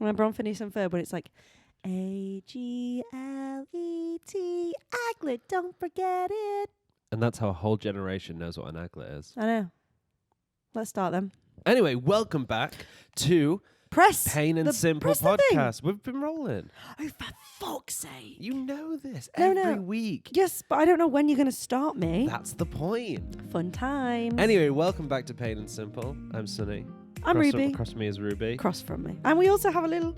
Remember on Phineas and Ferb when it's like Aglet, Aglet, don't forget it. And that's how a whole generation knows what an aglet is. I know. Let's start them. Anyway, welcome back to Press Payne and Simple press the thing. Podcast. We've been rolling. Oh, for fuck's sake. You know this No, every no. week. Yes, but I don't know when you're going to start me. That's the point. Fun times. Anyway, welcome back to Payne and Simple. I'm Sonny. I'm Ruby. Across from me is Ruby. Across from me. And we also have a little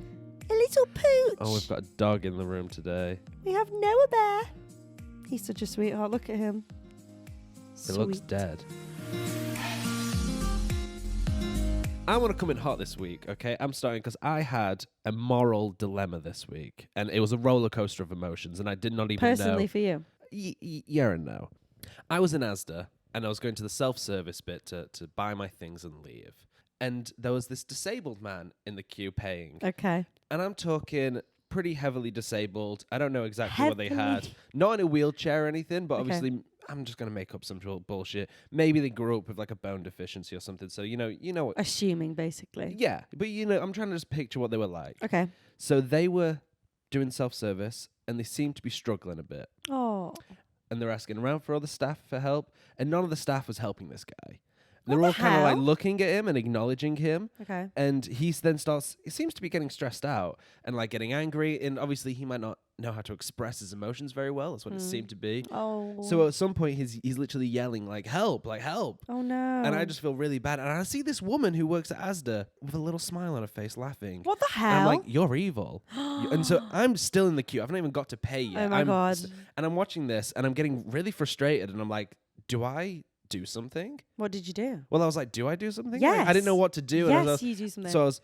pooch. Oh, we've got a dog in the room today. We have Noah Bear. He's such a sweetheart. Look at him. It looks dead. I want to come in hot this week, okay? I'm starting because I had a moral dilemma this week, and it was a roller coaster of emotions, and I did not even know. Personally for you. Yeah and no. I was in Asda, and I was going to the self-service bit to buy my things and leave. And there was this disabled man in the queue paying. Okay. And I'm talking pretty heavily disabled. I don't know exactly what they had. Heavily? Not in a wheelchair or anything, but Okay. obviously I'm just going to make up some bullshit. Maybe they grew up with like a bone deficiency or something. So, you know. Assuming, basically. Yeah. But, I'm trying to just picture what they were like. Okay. So they were doing self-service and they seemed to be struggling a bit. Oh. And they're asking around for other staff for help. And none of the staff was helping this guy. They're What all the kind of like hell? looking at him and acknowledging him. Okay. And he then starts, he seems to be getting stressed out and like getting angry. And obviously he might not know how to express his emotions very well. That's what it seemed to be. Oh. So at some point he's literally yelling like, help, like help. Oh, no. And I just feel really bad. And I see this woman who works at Asda with a little smile on her face laughing. What the hell? And I'm like, you're evil. And so I'm still in the queue. I've not even got to pay yet. Oh, my God. And I'm watching this and I'm getting really frustrated. And I'm like, do I do something? What did you do? Well, I was like, do I do something? Yes. Like, I didn't know what to do. Yes, and I was, you do something. So I was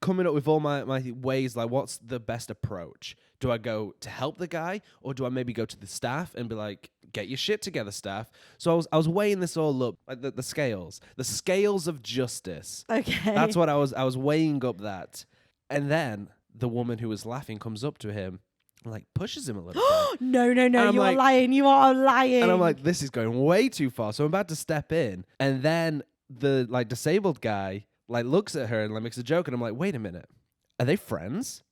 coming up with all my ways, like, what's the best approach? Do I go to help the guy, or do I maybe go to the staff and be like, get your shit together, staff? So I was weighing this all up, like the scales of justice. Okay. That's what I was weighing up that. And then the woman who was laughing comes up to him and like pushes him a little bit. No, And I'm you are like- lying. You are lying. And I'm like, this is going way too far. So I'm about to step in. And then the like disabled guy like looks at her and like makes a joke. And I'm like, wait a minute. Are they friends?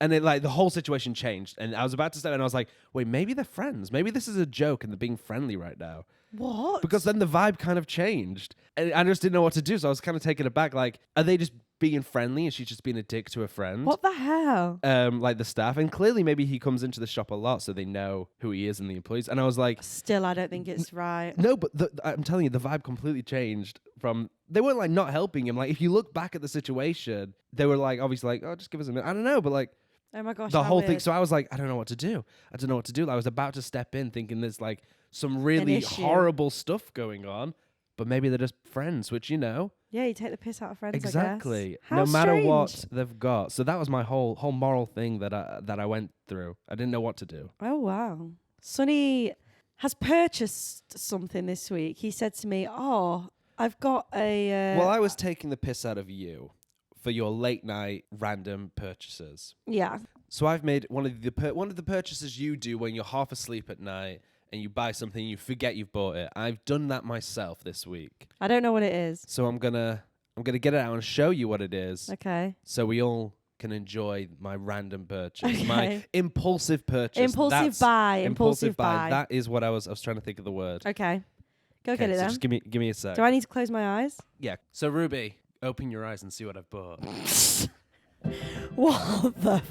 And it like the whole situation changed. And I was about to step in and I was like, wait, maybe they're friends. Maybe this is a joke and they're being friendly right now. What? Because then the vibe kind of changed. And I just didn't know what to do. So I was kind of taken aback. Like, are they just being friendly and she's just being a dick to a friend? What the hell? Like the staff. And clearly maybe he comes into the shop a lot so they know who he is and the employees. And I was like, Still, I don't think it's right. no, but I'm telling you, the vibe completely changed from, they weren't like not helping him. Like if you look back at the situation, they were like, obviously like, oh, just give us a minute. I don't know, but like Oh my gosh. the how whole thing. weird. So I was like, I don't know what to do. I was about to step in thinking there's like some really issue. horrible stuff going on, but maybe they're just friends, which, Yeah, you take the piss out of friends. exactly. I guess. How No matter what strange. they've got. So that was my whole moral thing that I went through. I didn't know what to do. Oh wow. Sonny has purchased something this week. He said to me, "Oh, I've got a." Well, I was taking the piss out of you for your late night random purchases. Yeah. So I've made one of the purchases you do when you're half asleep at night and you buy something and you forget you've bought it. I've done that myself this week. I don't know what it is. So I'm gonna get it out and show you what it is, Okay. so we all can enjoy my random purchase, my Okay. impulsive purchase. Impulsive buy. Impulsive buy. That is what I was trying to think of the word. Okay. Go Okay, get it so then. just give me a sec. Do I need to close my eyes? Yeah. So Ruby, open your eyes and see what I've bought. What the?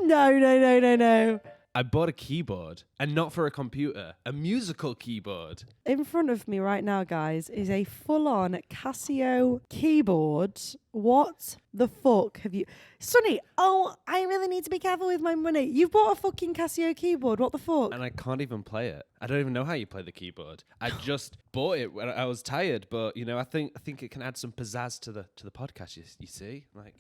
No. I bought a keyboard, and not for a computer, a musical keyboard. In front of me right now, guys, is a full-on Casio keyboard. What the fuck have you... Sonny, I really need to be careful with my money. You've bought a fucking Casio keyboard. What the fuck? And I can't even play it. I don't even know how you play the keyboard. I just bought it when I was tired, but I think it can add some pizzazz to the podcast. You see, like.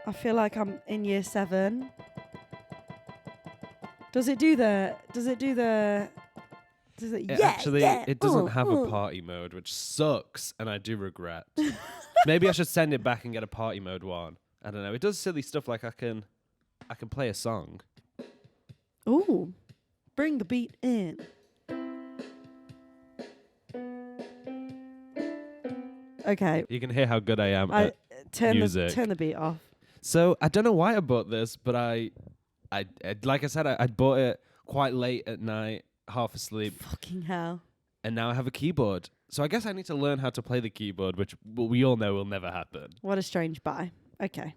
I feel like I'm in year 7. Does it do the... Actually, it doesn't have a party mode, which sucks, and I do regret. Maybe I should send it back and get a party mode one. I don't know. It does silly stuff like I can play a song. Ooh, bring the beat in. Okay. You can hear how good I am I at turn music. the beat off. So I don't know why I bought this, but I like I said, I bought it quite late at night, half asleep, Fucking hell. and now I have a keyboard. So I guess I need to learn how to play the keyboard, which we all know will never happen. What a strange buy. Okay.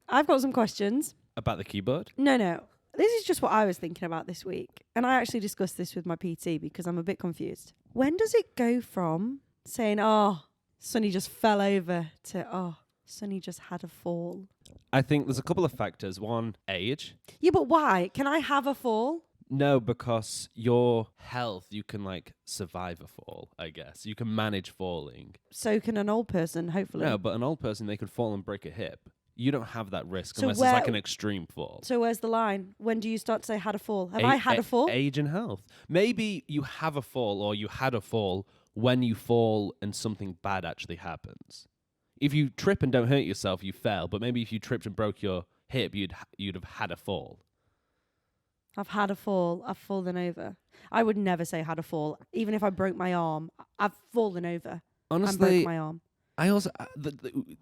I've got some questions. About the keyboard? No. This is just what I was thinking about this week. And I actually discussed this with my PT because I'm a bit confused. When does it go from saying, oh, Sonny just fell over to, oh, Sonny just had a fall? I think there's a couple of factors. One, age. Yeah, but why? Can I have a fall? No, because your health, you can like survive a fall, I guess. You can manage falling. So can an old person, hopefully. No, but an old person, they could fall and break a hip. You don't have that risk So unless it's like an extreme fall. So where's the line? When do you start to say had a fall? Have I had a fall? Age and health. Maybe you have a fall or you had a fall when you fall and something bad actually happens. If you trip and don't hurt yourself, you fell. But maybe if you tripped and broke your hip, you'd have had a fall. I've had a fall. I've fallen over. I would never say had a fall. Even if I broke my arm, I've fallen over and Honestly, broke my arm. I also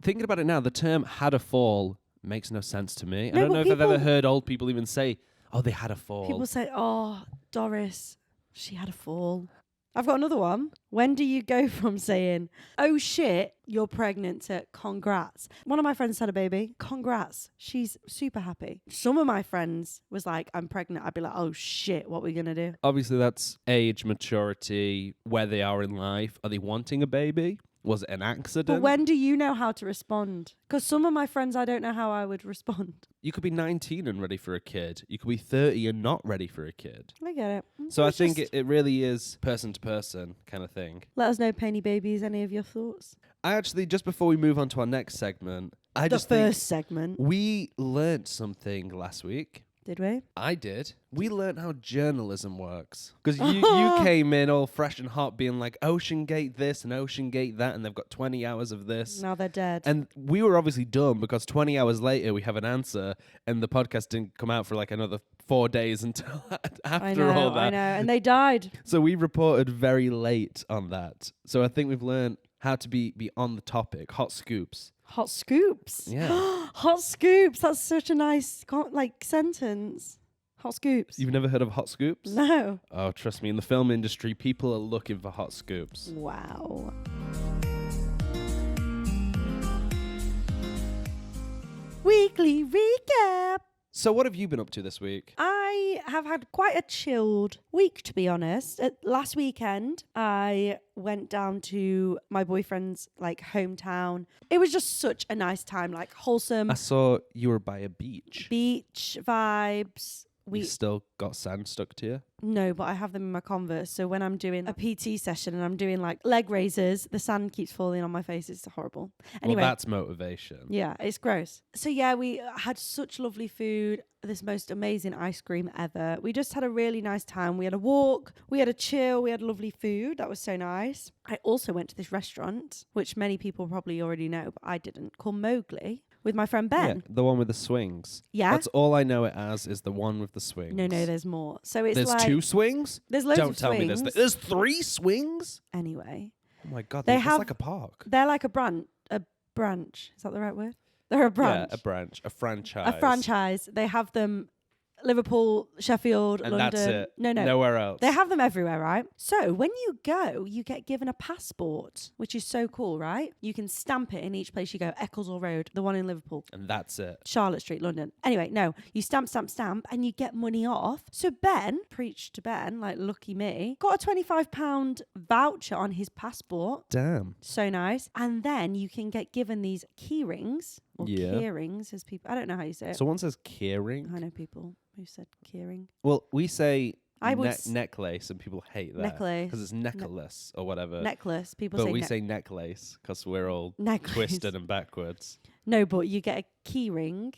thinking about it now, the term "had a fall" makes no sense to me. No, I don't but know if I've ever people- heard old people even say, "Oh, they had a fall." People say, oh, Doris, she had a fall. I've got another one. When do you go from saying, oh shit, you're pregnant to congrats? One of my friends had a baby. Congrats. She's super happy. Some of my friends was like, I'm pregnant. I'd be like, oh shit, what are we going to do? Obviously, that's age, maturity, where they are in life. Are they wanting a baby? Was it an accident? But when do you know how to respond? Because some of my friends, I don't know how I would respond. You could be 19 and ready for a kid. You could be 30 and not ready for a kid. I get it. So I It's think just- it really is person to person kind of thing. Let us know, Payne babies, any of your thoughts? I actually, just before we move on to our next segment, I The just think first segment. we learnt something last week. Did we? I did. We learnt how journalism works. Because you came in all fresh and hot being like, Ocean Gate this and Ocean Gate that, and they've got 20 hours of this. Now they're dead. And we were obviously dumb because 20 hours later we have an answer and the podcast didn't come out for like another 4 days until after all that. I know. And they died. So we reported very late on that. So I think we've learned how to be on the topic. Hot scoops. Hot scoops. Yeah. Hot scoops. That's such a nice sentence. Hot scoops. You've never heard of hot scoops? No. Oh, trust me, in the film industry, people are looking for hot scoops. Wow. Weekly recap. So what have you been up to this week? I have had quite a chilled week, to be honest. Last weekend, I went down to my boyfriend's hometown. It was just such a nice time, wholesome I saw you were by a beach. beach vibes. You still got sand stuck to you? No, but I have them in my Converse. So when I'm doing a PT session and I'm doing leg raises, the sand keeps falling on my face. It's horrible. Anyway, Well, that's motivation. yeah, it's gross. So yeah, we had such lovely food, this most amazing ice cream ever. We just had a really nice time. We had a walk, we had a chill, we had lovely food. That was so nice. I also went to this restaurant, which many people probably already know, but I didn't, called Mowgli with my friend Ben. Yeah, the one with the swings. Yeah. That's all I know it as is the one with the swings. No, there's more. So it's There's 2 swings? there's loads Don't of tell swings. me there's 3 swings? Anyway, Oh my God, They that's have- like a park. they're like a branch. Is that the right word? They're a branch. Yeah, a branch, a franchise. A franchise. They have them Liverpool, Sheffield, And London. that's it. No. Nowhere else. They have them everywhere, right? So when you go, you get given a passport, which is so cool, right? You can stamp it in each place you go. Ecclesall Road, the one in Liverpool. And that's it. Charlotte Street, London. Anyway, no, you stamp, and you get money off. So Ben, preach to Ben, lucky me, got a £25 voucher on his passport. Damn. So nice. And then you can get given these key rings, or Yeah. key rings as people, I don't know how you say it. Someone says keyring. I know people who said keyring. Well, we say I would necklace, and people hate that necklace. because it's necklace or whatever. Necklace. People but say we say necklace because we're all necklace. twisted and backwards. No, but you get a key ring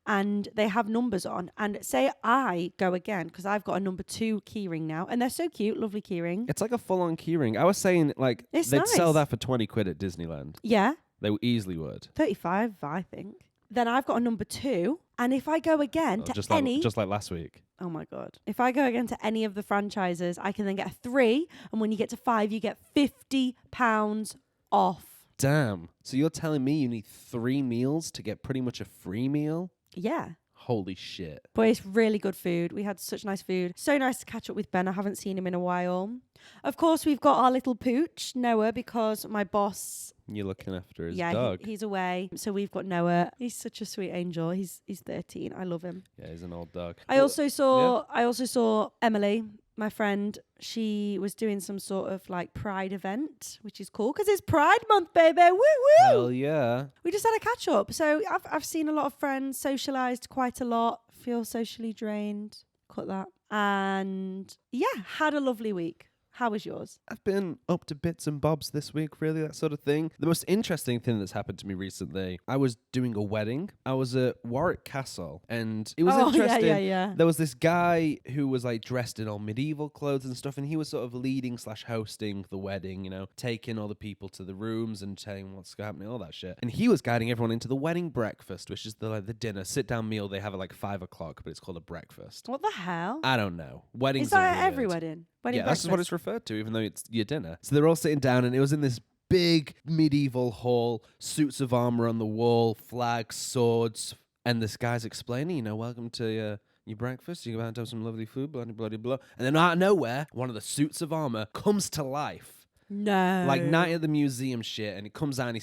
and they have numbers on. And say I go again, because I've got a number 2 key ring now. And they're so cute. Lovely key ring. It's like a full-on keyring. I was saying It's they'd sell nice. that for 20 quid at Disneyland. Yeah. They easily would. 35, I think. Then I've got a number 2. And if I go again to just any... like last week. Oh my God. If I go again to any of the franchises, I can then get a 3. And when you get to 5, you get £50 off. Damn. So you're telling me you need 3 meals to get pretty much a free meal? Yeah. Holy shit. But it's really good food. We had such nice food. So nice to catch up with Ben. I haven't seen him in a while. Of course, we've got our little pooch, Noah, because my boss... You're looking after his yeah, dog. he's away. So we've got Noah. He's such a sweet angel. He's 13. I love him. Yeah, he's an old dog. I also saw Emily, my friend. She was doing some sort of like Pride event, which is cool because it's Pride Month, baby. Woo woo! Hell yeah. We just had a catch up. So I've seen a lot of friends, socialised quite a lot, feel socially drained. Cut that. And yeah, had a lovely week. How was yours? I've been up to bits and bobs this week, really, that sort of thing. The most interesting thing that's happened to me recently, I was doing a wedding. I was at Warwick Castle, and it was interesting. Yeah. There was this guy who was like dressed in all medieval clothes and stuff, and he was sort of leading / hosting the wedding, you know, taking all the people to the rooms and telling what's happening, all that shit. And he was guiding everyone into the wedding breakfast, which is the dinner, sit-down meal they have at like 5 o'clock, but it's called a breakfast. What the hell? I don't know. Weddings Is that are at every weird. wedding? Yeah, that's just what it's referred to, even though it's your dinner. So they're all sitting down, and it was in this big medieval hall, suits of armor on the wall, flags, swords, and this guy's explaining, you know, welcome to your breakfast. You're about to have some lovely food, blah, blah, blah, blah. And then out of nowhere, one of the suits of armor comes to life. No. Like Night at the Museum shit, and he comes out and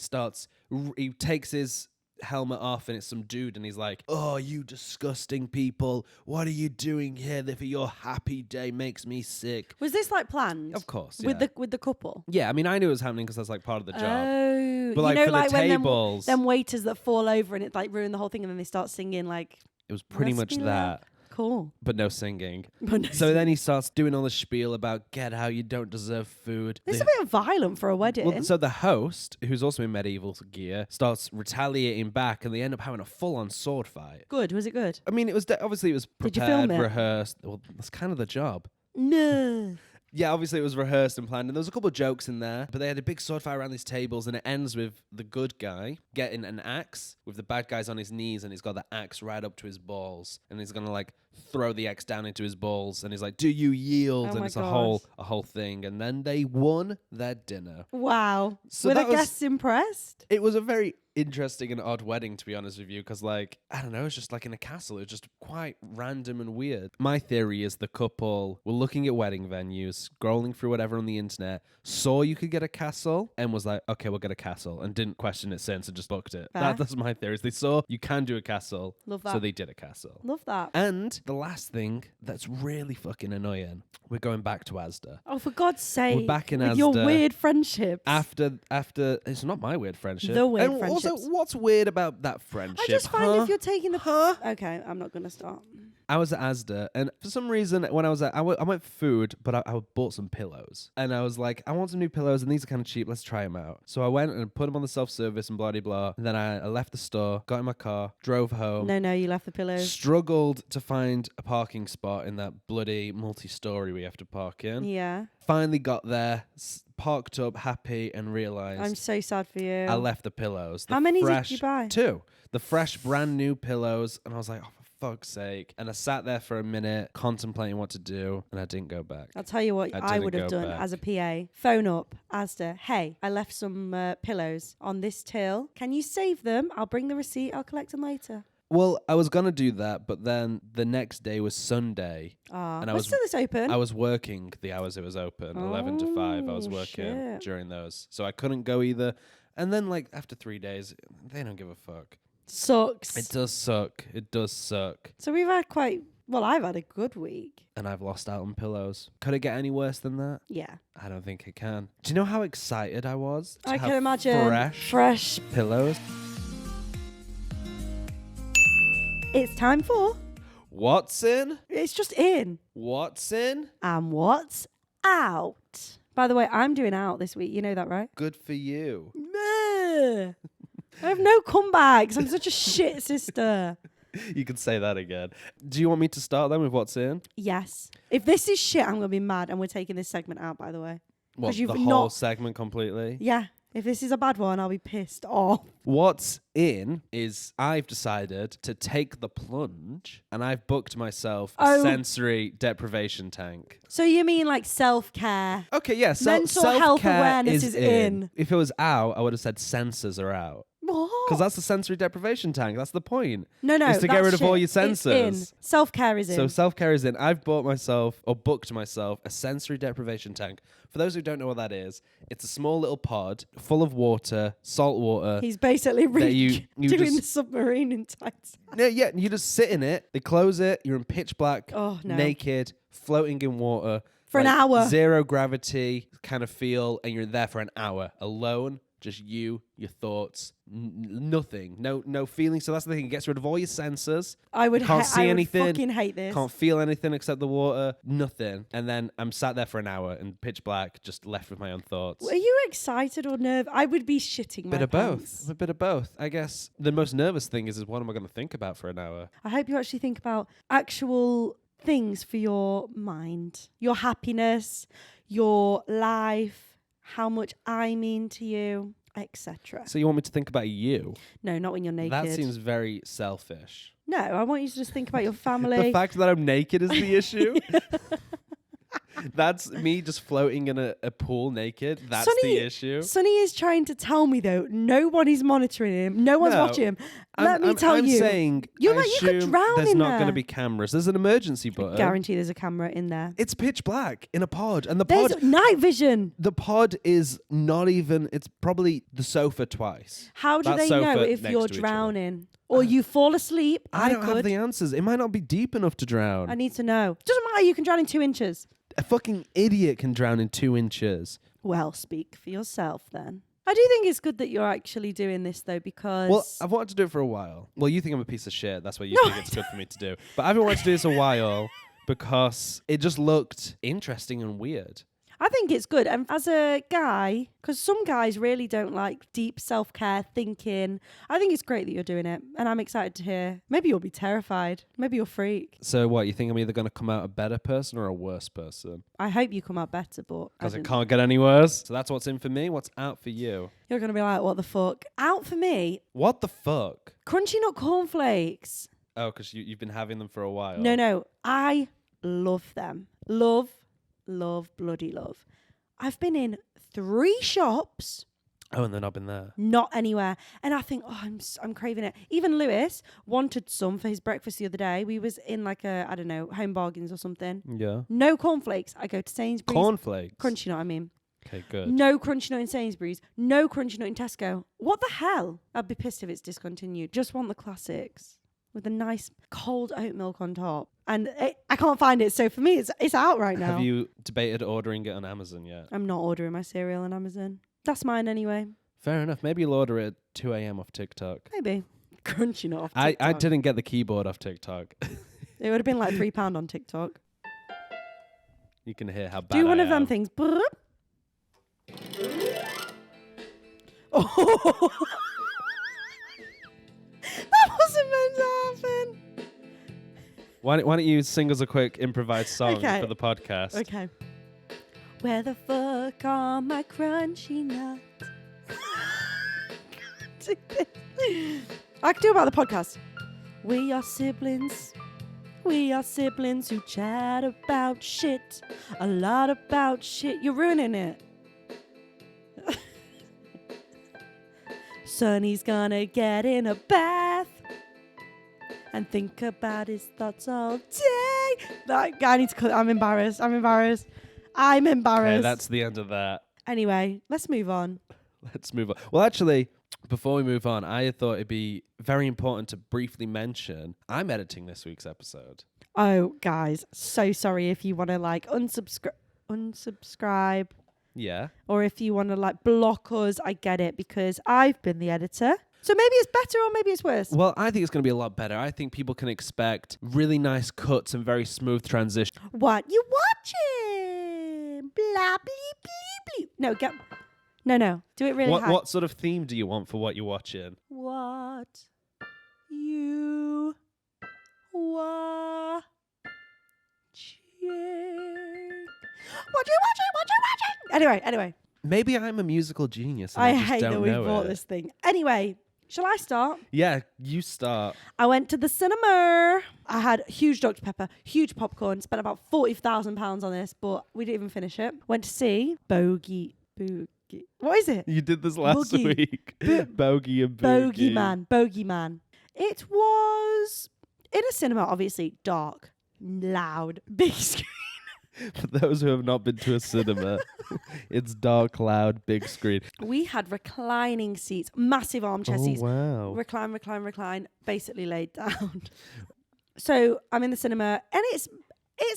he takes his helmet off, and it's some dude, and he's like, oh, you disgusting people, what are you doing here? For your happy day makes me sick. Was this like planned? Of course, yeah. With the couple? Yeah, I mean, I knew it was happening because that's like part of the job. Oh, But like you know, for like the when tables, them waiters that fall over and it like ruin the whole thing, and then they start singing like. it was pretty much Recipe that, Cool. but no singing. But no So then he starts doing all the spiel about get out, you don't deserve food. It's a bit violent for a wedding. Well, so the host, who's also in medieval gear, starts retaliating back, and they end up having a full-on sword fight. Good. Was it good? I mean, it was obviously it was Did you prepared, film it? rehearsed. Well, that's kind of the job. No. Yeah, obviously it was rehearsed and planned, and there was a couple of jokes in there, but they had a big sword fight around these tables, and it ends with the good guy getting an axe with the bad guy's on his knees, and he's got the axe right up to his balls, and he's gonna like throw the axe down into his balls, and he's like, "Do you yield?" Oh and my it's gosh. a whole thing, and then they won their dinner. Wow. So Were the that was- guests impressed? It was a very interesting and odd wedding, to be honest with you, because like I don't know, it's just like in a castle. It was just quite random and weird. My theory is the couple were looking at wedding venues, scrolling through whatever on the internet, saw you could get a castle, and was like, okay, we'll get a castle, and didn't question it since, and just booked it. Fair. That's my theory. Is they saw you can do a castle, Love that. so they did a castle. Love that. And the last thing that's really fucking annoying, we're going back to Asda. Oh, for God's sake. We're back in with your Asda. weird friendships. After it's not my weird friendship. The weird and friendships. Also, what's weird about that friendship? I just find huh? if you're taking the... Huh? Okay, I'm not going to start. I was at Asda, and for some reason, when I was at, I went for food, but I bought some pillows. And I was like, I want some new pillows, and these are kind of cheap. Let's try them out. So I went and put them on the self-service and blah, blah, blah. And then I left the store, got in my car, drove home. No, you left the pillows. Struggled to find a parking spot in that bloody multi-story we have to park in. Yeah. Finally got there, parked up, happy, and realised I'm so sad for you. I left the pillows. How many did you buy? 2. The fresh, brand new pillows. And I was like, oh, for fuck's sake. And I sat there for a minute contemplating what to do, and I didn't go back. I'll tell you what I I didn't would have go done back. as a PA. Phone up, Asda. Hey, I left some pillows on this till. Can you save them? I'll bring the receipt. I'll collect them later. Well, I was going to do that, but then the next day was Sunday. And I was was- still this open? I was working the hours it was open, 11 to 5. I was Oh, working shit. during those. So I couldn't go either. And then, like, after 3 days, they don't give a fuck. Sucks. It does suck. It does suck. So we've had I've had a good week. And I've lost out on pillows. Could it get any worse than that? Yeah. I don't think it can. Do you know how excited I was to I have can imagine. fresh pillows? It's time for What's in? It's just in. What's in? And what's out? By the way, I'm doing out this week. You know that, right? Good for you. Meh. I have no comebacks. I'm such a shit sister. You could say that again. Do you want me to start then with what's in? Yes. If this is shit, I'm going to be mad. And we're taking this segment out, by the way. What, you've the whole not- segment completely? Yeah. If this is a bad one, I'll be pissed off. What's in is I've decided to take the plunge and I've booked myself a sensory deprivation tank. So you mean like self-care? Okay, yeah. Mental health awareness is in. If it was out, I would have said sensors are out. What? Because that's the sensory deprivation tank. That's the point. No, Is to get that's rid of all your shit. It's in. sensors. Self-care is in. So self-care is in. I've booked myself a sensory deprivation tank. For those who don't know what that is, it's a small little pod full of water, salt water. He's basically you doing just- the submarine in Titanic. Yeah, you just sit in it. They close it. You're in pitch black, Oh, no. naked, floating in water. For an hour. Zero gravity kind of feel, and you're there for an hour alone. Just you, your thoughts, nothing, no feelings. So that's the thing. It gets rid of all your senses. I would Can't see anything. fucking hate this. Can't feel anything except the water. Nothing. And then I'm sat there for an hour in pitch black, just left with my own thoughts. Are you excited or nervous? I would be shitting my Bit of pants. both. A bit of both. I guess the most nervous thing is what am I going to think about for an hour? I hope you actually think about actual things for your mind, your happiness, your life, how much I mean to you, etc. So you want me to think about you? No, not when you're naked. That seems very selfish. No, I want you to just think about your family. The fact that I'm naked is the issue. That's me just floating in a pool naked. That's the issue. Sonny is trying to tell me though, nobody's monitoring him. No one's watching him. Let me tell I'm you. saying You could assume drown there's in not there. going to be cameras. There's an emergency button. Guarantee there's a camera in there. It's pitch black in a pod, and There's night vision. the pod is not even. It's probably the sofa twice. How do That they know sofa if next you're to each other. drowning or you fall asleep? I don't have could. the answers. It might not be deep enough to drown. I need to know. Doesn't matter. You can drown in 2 inches. A fucking idiot can drown in 2 inches. Well, speak for yourself then. I do think it's good that you're actually doing this though, because Well, I've wanted to do it for a while. Well, you think I'm a piece of shit. That's why you No, think it's good for me to do. But I've been wanting to do this a while because it just looked interesting and weird. I think it's good. And as a guy, because some guys really don't like deep self-care thinking, I think it's great that you're doing it. And I'm excited to hear. Maybe you'll be terrified. Maybe you'll freak. So what, you think I'm either going to come out a better person or a worse person? I hope you come out better, but Because it can't get any worse. So that's what's in for me. What's out for you? you're going to be like, what the fuck? Out for me, What the fuck? crunchy nut cornflakes. Oh, because you've been having them for a while. No. I love them. Love, bloody love. I've been in 3 shops. Oh, and then I've been there. Not anywhere. And I think, I'm craving it. Even Lewis wanted some for his breakfast the other day. We was in like a, I don't know, Home Bargains or something. Yeah. No cornflakes. I go to Sainsbury's. Cornflakes. Crunchy nut, I mean. Okay, good. No crunchy nut in Sainsbury's. No crunchy nut in Tesco. What the hell? I'd be pissed if it's discontinued. Just want the classics with a nice cold oat milk on top. And I can't find it. So for me, it's out right now. Have you debated ordering it on Amazon yet? I'm not ordering my cereal on Amazon. That's mine anyway. Fair enough. Maybe you'll order it at 2 a.m. off TikTok. Maybe. Crunchy nut off I TikTok. didn't get the keyboard off TikTok. It would have been like £3 on TikTok. You can hear how bad Do one I of them am. things. Brrr. Oh. That wasn't meant to happen. Why don't you sing us a quick improvised song Okay. for the podcast? Okay. Where the fuck are my crunchy nuts? I can do about the podcast. We are siblings. We are siblings who chat about shit. A lot about shit. You're ruining it. Sonny's gonna get in a bath and think about his thoughts all day. That guy needs to cut. I'm embarrassed. Okay, that's the end of that. Anyway, let's move on. Let's move on. Well, actually, before we move on, I thought it'd be very important to briefly mention I'm editing this week's episode. Oh, guys, so sorry if you want to like unsubscribe Yeah. or if you want to like block us. I get it because I've been the editor. So maybe it's better or maybe it's worse. Well, I think it's going to be a lot better. I think people can expect really nice cuts and very smooth transition. What you watching? Blah, bleep, bleep, bleep. No, do it really high. What sort of theme do you want for what you're watching? What you watching? What you watching? Anyway. Maybe I'm a musical genius. And I just hate don't that we know bought it. this thing. Anyway, shall I start? Yeah, you start. I went to the cinema. I had huge Dr. Pepper, huge popcorn, spent about £40,000 on this, but we didn't even finish it. Went to see Bogey. What is it? You did this last Boogie. week. Bogey and Boogie. Bogeyman. It was in a cinema, obviously, dark, loud, big screen. For those who have not been to a cinema, it's dark, loud, big screen. We had reclining seats, massive armchair seats. Wow. Recline, basically laid down. So I'm in the cinema, and it's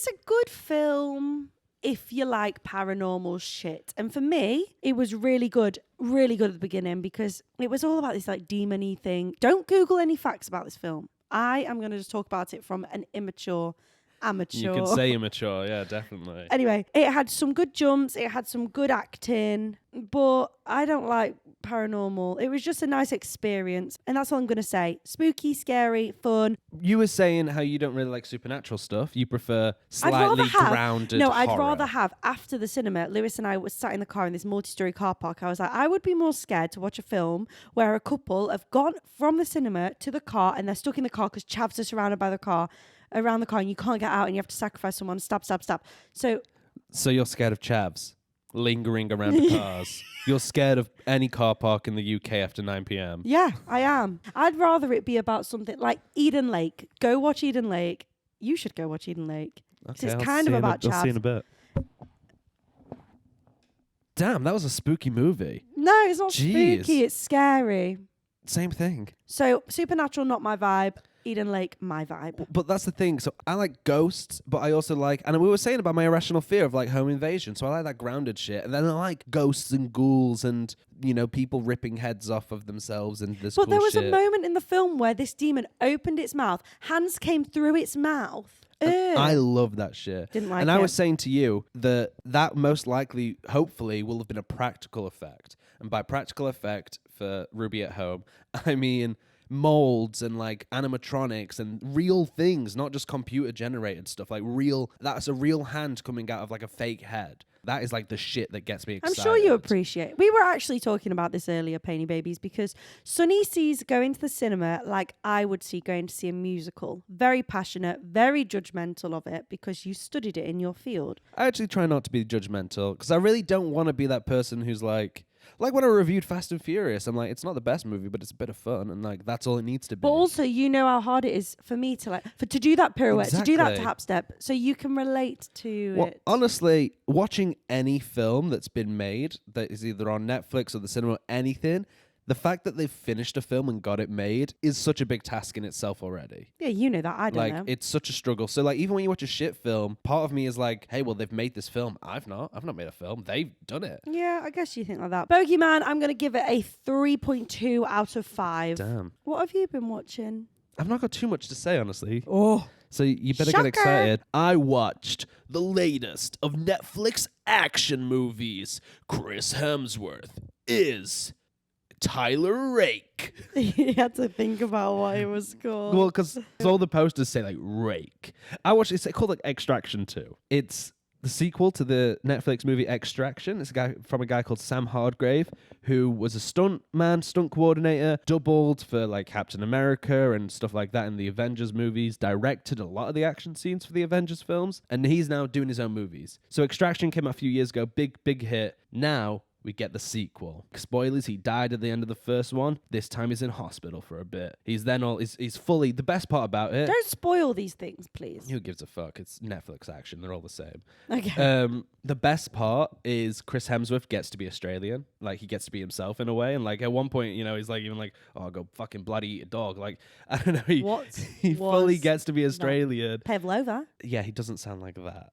a good film if you like paranormal shit. And for me, it was really good at the beginning because it was all about this like demon-y thing. Don't Google any facts about this film. I am going to just talk about it from an amateur. You could say immature, yeah, definitely. Anyway, it had some good jumps, it had some good acting, but I don't like paranormal. It was just a nice experience, and that's all I'm going to say. Spooky, scary, fun. You were saying how you don't really like supernatural stuff. You prefer slightly grounded I'd horror. rather have, after the cinema, Lewis and I were sat in the car in this multi-story car park. I was like, I would be more scared to watch a film where a couple have gone from the cinema to the car and they're stuck in the car because chavs are surrounded by the car, around the car, and you can't get out and you have to sacrifice someone. Stab. So you're scared of chavs lingering around cars. You're scared of any car park in the UK after 9 p.m. yeah, I am. I'd rather it be about something like Eden Lake. Go watch Eden Lake. You should go watch Eden Lake. Okay, It's kind of about I'll see chavs. in a bit. Damn, that was a spooky movie. No, it's not Jeez. spooky. It's scary. Same thing. So supernatural, not my vibe. Eden Lake, my vibe. But that's the thing. So I like ghosts, but I also like, and we were saying about my irrational fear of like home invasion. So I like that grounded shit. And then I like ghosts and ghouls and, you know, people ripping heads off of themselves and this But cool there was shit. a moment in the film where this demon opened its mouth. Hands came through its mouth. I love that shit. Didn't like and it. I was saying to you that most likely, hopefully, will have been a practical effect. And by practical effect for Ruby at Home, I mean molds and like animatronics and real things, not just computer generated stuff. Like that's a real hand coming out of like a fake head. That is like the shit that gets me I'm excited. sure you appreciate. We were actually talking about this earlier, Payne Babies, because Sonny sees going to the cinema like I would see going to see a musical. Very passionate, very judgmental of it because you studied it in your field. I actually try not to be judgmental because I really don't want to be that person who's like when I reviewed Fast and Furious, I'm like, it's not the best movie, but it's a bit of fun, and like that's all it needs to be. But also, you know how hard it is for me to to do that pirouette, to do that Exactly. tap step, so you can relate to Well, it. honestly, watching any film that's been made that is either on Netflix or the cinema or anything, the fact that they've finished a film and got it made is such a big task in itself already. Yeah, you know that. I don't know. It's such a struggle. So like even when you watch a shit film, part of me is like, hey, well, they've made this film. I've not made a film. They've done it. Yeah, I guess you think like that. Bogeyman, I'm going to give it a 3.2 out of 5. Damn. What have you been watching? I've not got too much to say, honestly. Oh. So you better Shocker. get excited. I watched the latest of Netflix action movies. Chris Hemsworth is Tyler Rake. You had to think about what it was called. Well, because all the posters say like Rake. I watched it's called like Extraction 2. It's the sequel to the Netflix movie Extraction. It's a guy called Sam Hardgrave, who was a stunt coordinator, doubled for like Captain America and stuff like that in the Avengers movies, directed a lot of the action scenes for the Avengers films, and he's now doing his own movies. So Extraction came out a few years ago, big hit. Now we get the sequel. Spoilers, he died at the end of the first one. This time he's in hospital for a bit. He's fully, the best part about it. Don't spoil these things, please. Who gives a fuck? It's Netflix action. They're all the same. Okay. The best part is Chris Hemsworth gets to be Australian. Like, he gets to be himself in a way. And, like, at one point, you know, he's like, even like, oh, I'll go fucking bloody eat a dog. Like, I don't know. He fully gets to be Australian. Pavlova? Yeah, he doesn't sound like that.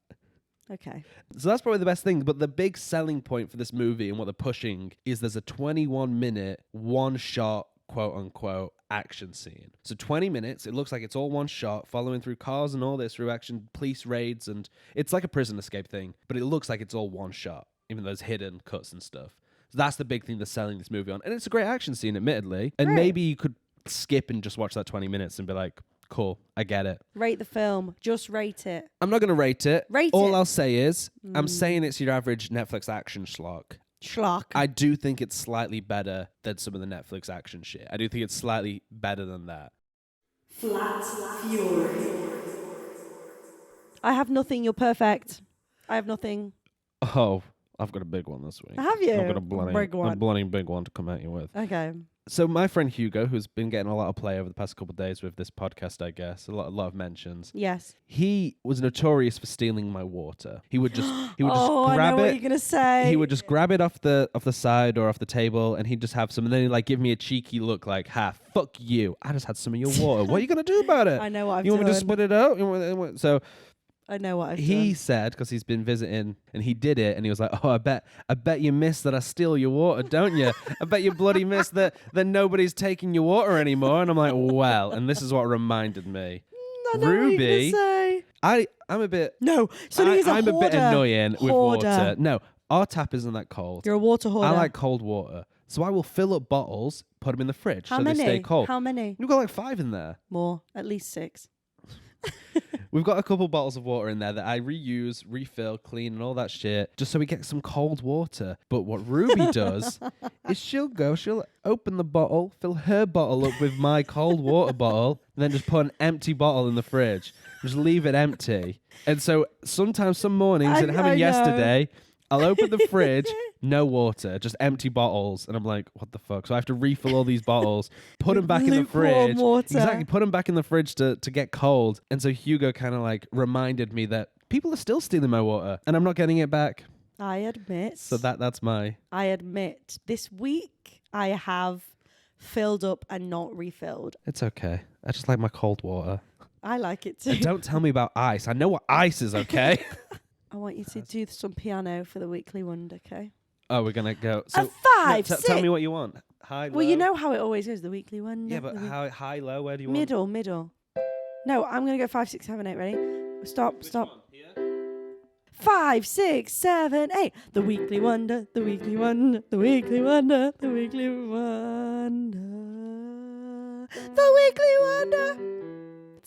Okay. So that's probably the best thing. But the big selling point for this movie and what they're pushing is there's a 21-minute, one-shot, quote-unquote, action scene. So 20 minutes, it looks like it's all one shot, following through cars and all this, through action, police raids, and it's like a prison escape thing, but it looks like it's all one shot, even though there's hidden cuts and stuff. So that's the big thing they're selling this movie on. And it's a great action scene, admittedly. And maybe you could skip and just watch that 20 minutes and be like, cool, I get it. Rate the film. Just rate it. I'm not going to rate it. Rate All it. I'll say is, I'm saying it's your average Netflix action schlock. Schlock. I do think it's slightly better than some of the Netflix action shit. I do think it's slightly better than that. Flat Fury. I have nothing. You're perfect. I have nothing. Oh, I've got a big one this week. Have you? I've got a bloody big one to come at you with. Okay. So my friend Hugo, who's been getting a lot of play over the past couple of days with this podcast, I guess, a lot of mentions. Yes. He was notorious for stealing my water. He would just Oh, grab I know it. what you're gonna say. He would just grab it off the side or off the table, and he'd just have some, and then he'd like give me a cheeky look, like, "Ha, fuck you! I just had some of your water. What are you gonna do about it? I know what I've You done. want me to spit it out?" So I know what I've he done. said, because he's been visiting, and he did it, and he was like, "Oh, I bet you miss that I steal your water, don't you? I bet you bloody miss that nobody's taking your water anymore." And I'm like, "Well," and this is what reminded me. I know Ruby, what you're gonna say. I'm a bit. No, Sonny is a I'm hoarder. a bit annoying with Hoarder. water. No, our tap isn't that cold. You're a water hoarder. I like cold water, so I will fill up bottles, put them in the fridge How so many? they stay cold. How many? You've got like 5 in there. More. At least 6. We've got a couple bottles of water in there that I reuse, refill, clean, and all that shit, just so we get some cold water. But what Ruby does is she'll open the bottle, fill her bottle up with my cold water bottle, and then just put an empty bottle in the fridge. Just leave it empty. And so sometimes, some mornings, and it happened yesterday, I'll open the fridge, no water, just empty bottles. And I'm like, what the fuck? So I have to refill all these bottles, put them back in the Lukewarm fridge. water. Exactly, put them back in the fridge to get cold. And so Hugo kind of like reminded me that people are still stealing my water and I'm not getting it back. I admit. So that's my... I admit. This week, I have filled up and not refilled. It's okay. I just like my cold water. I like it too. And don't tell me about ice. I know what ice is, okay? I want you to do some piano for the Weekly Wonder, okay? Oh, we're going to go... A 5, 6. Tell me what you want. High, low? Well, you know how it always goes, the Weekly Wonder. Yeah, but high, low, where do you want? Middle. No, I'm going to go 5, 6, 7, 8. Ready? Stop. 5, 6, 7, 8. The Weekly Wonder, the Weekly Wonder, the Weekly Wonder, the Weekly Wonder, the Weekly Wonder.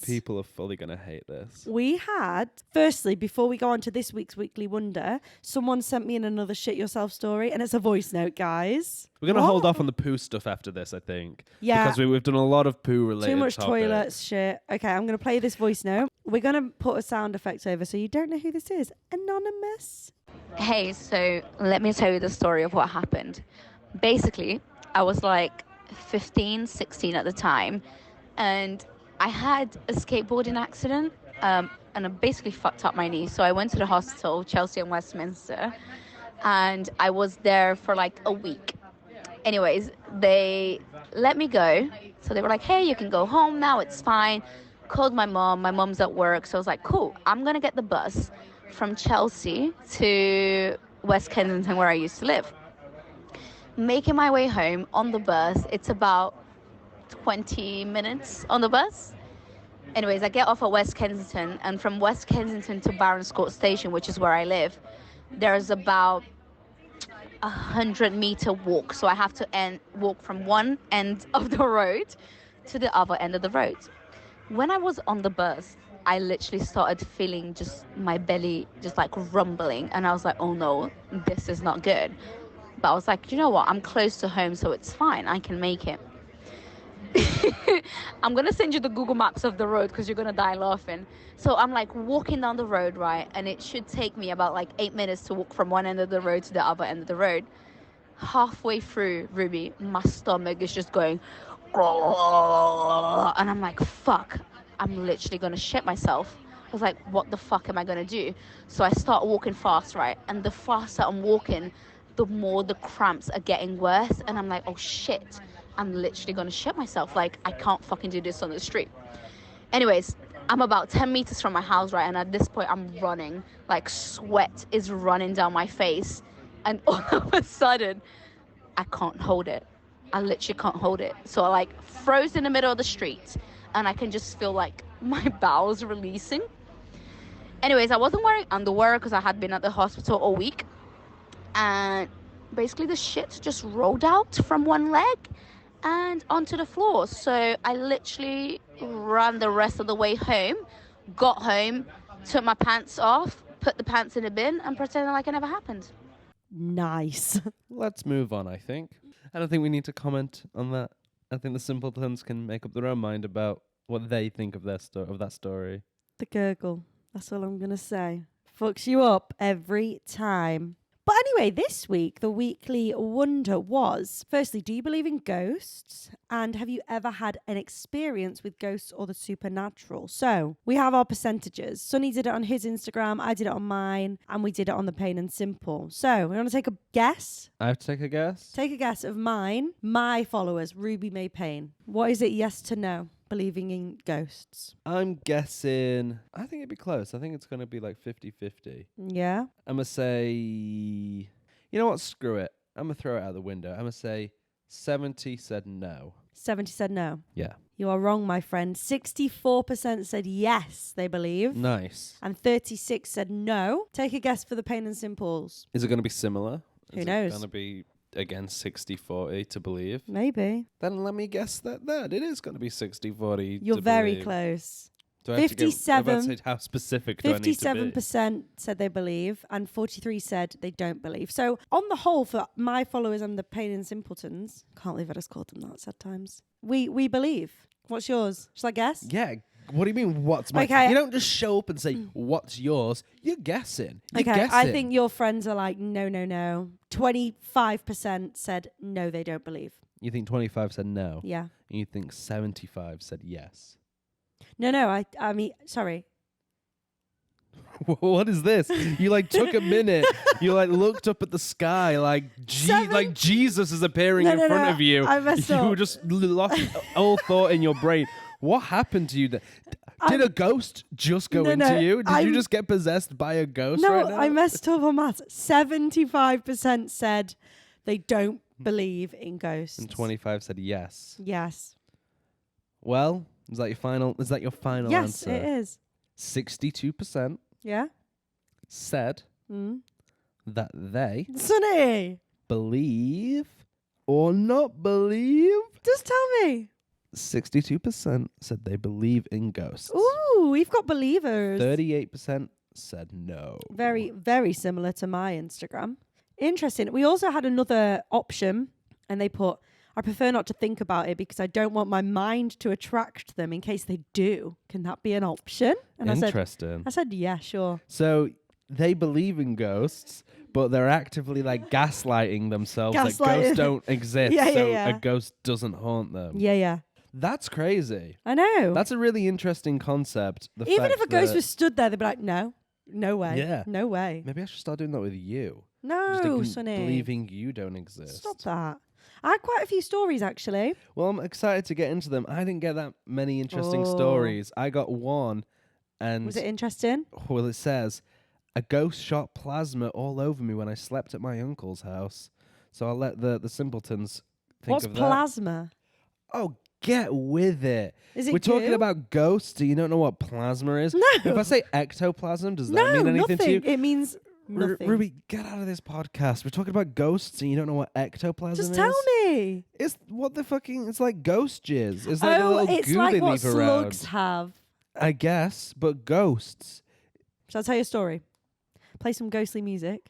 People are fully going to hate this. We had, firstly, before we go on to this week's Weekly Wonder, someone sent me in another shit yourself story, and it's a voice note, guys. We're going to hold off on the poo stuff after this, I think. Yeah. Because we've done a lot of poo related Too much topics. toilets, shit. Okay, I'm going to play this voice note. We're going to put a sound effect over so you don't know who this is. Anonymous. Hey, so let me tell you the story of what happened. Basically, I was like 15, 16 at the time, and I had a skateboarding accident, and I basically fucked up my knee. So I went to the hospital, Chelsea and Westminster, and I was there for like a week. Anyways, they let me go. So they were like, hey, you can go home now, it's fine. Called my mom. My mom's at work. So I was like, cool, I'm going to get the bus from Chelsea to West Kensington, where I used to live. Making my way home on the bus, it's about 20 minutes on the bus. Anyways, I get off at West Kensington, and from West Kensington to Barons Court Station, which is where I live, there's about 100-meter walk. So I have to walk from one end of the road to the other end of the road. When I was on the bus, I literally started feeling just my belly just like rumbling, and I was like, oh no, this is not good. But I was like, you know what, I'm close to home, so it's fine, I can make it. I'm going to send you the Google Maps of the road because you're going to die laughing. So I'm like walking down the road, right? And it should take me about like 8 minutes to walk from one end of the road to the other end of the road. Halfway through, Ruby, my stomach is just going, and I'm like, fuck, I'm literally going to shit myself. I was like, what the fuck am I going to do? So I start walking fast, right? And the faster I'm walking, the more the cramps are getting worse. And I'm like, oh shit, I'm literally going to shit myself. Like, I can't fucking do this on the street. Anyways, I'm about 10 meters from my house, right? And at this point, I'm running. Like, sweat is running down my face. And all of a sudden, I can't hold it. I literally can't hold it. So I, like, froze in the middle of the street. And I can just feel, like, my bowels releasing. Anyways, I wasn't wearing underwear because I had been at the hospital all week. And basically, the shit just rolled out from one leg and onto the floor. So I literally ran the rest of the way home, got home, took my pants off, put the pants in a bin, and pretended like it never happened. nice. Let's move on, I think. I don't think we need to comment on that. I think the simpletons can make up their own mind about what they think of their of that story. The gurgle. That's all I'm going to say. Fucks you up every time. But anyway, this week, the weekly wonder was, firstly, do you believe in ghosts? And have you ever had an experience with ghosts or the supernatural? So we have our percentages. Sonny did it on his Instagram, I did it on mine, and we did it on the Payne and Simple. So we want to take a guess? I have to take a guess? Take a guess of mine. My followers, Ruby May Payne. What is it, yes to no? Believing in ghosts. I'm guessing, I think it'd be close. I think it's going to be like 50-50. Yeah? I'm going to say, you know what? Screw it. I'm going to throw it out the window. I'm going to say 70 said no. 70 said no. Yeah. You are wrong, my friend. 64% said yes, they believe. Nice. And 36 said no. Take a guess for the Payne and Simples. Is it going to be similar? Who Is knows? it going to be, again, 60-40 to believe? Maybe. Then let me guess that it is going to be 60-40 You're to very believe. close. Do I have to get, I'm about to 57 say how specific do I need to be? 57% said they believe, and 43 said they don't believe. So, on the whole, for my followers and the Payne and Simpletons, can't believe I just called them that, sad times. We believe. What's yours? Shall I guess? Yeah. What do you mean, what's my... Okay. You don't just show up and say, what's yours? You're guessing. You're Okay, guessing. I think your friends are like, no, no, no. 25% said no, they don't believe. You think 25 said no? Yeah. And you think 75 said yes. No, I mean, sorry. What is this? You like took a minute. You like looked up at the sky like like Jesus is appearing in front of you. I messed You up. just lost all thought in your brain. What happened to you? Did a ghost just go into you? Did you just get possessed by a ghost right now? I messed up on maths. 75% said they don't believe in ghosts. And 25 said yes. Yes. Well, is that your final Yes, answer? it is. 62% Yeah? said that they Sonny! believe or not believe. Just tell me. 62% said they believe in ghosts. Ooh, we've got believers. 38% said no. Very, very similar to my Instagram. Interesting. We also had another option, and they put, I prefer not to think about it because I don't want my mind to attract them in case they do. Can that be an option? And Interesting. I said, yeah, sure. So they believe in ghosts, but they're actively like gaslighting themselves that Gaslighting. ghosts don't exist, Yeah, so yeah. a ghost doesn't haunt them. Yeah. That's crazy. I know. That's a really interesting concept. Even if a ghost was stood there, they'd be like, no way. Yeah. No way. Maybe I should start doing that with you. No, Just Sonny. believing you don't exist. Stop that. I had quite a few stories, actually. Well, I'm excited to get into them. I didn't get that many interesting Oh. stories. I got one, and Was it interesting? well, it says a ghost shot plasma all over me when I slept at my uncle's house. So I'll let the simpletons think What's of plasma? that. Oh, get with it. Is it We're talking goo? about ghosts. Do you don't know what plasma is? No. If I say ectoplasm, does that No, mean anything nothing. to you? It means nothing. Ruby, get out of this podcast. We're talking about ghosts and you don't know what ectoplasm is? Just tell me. It's what the fucking... It's like ghost jizz. It's like a little it's goo like they what leave slugs around. have. I guess, but ghosts. Shall I tell you a story? Play some ghostly music.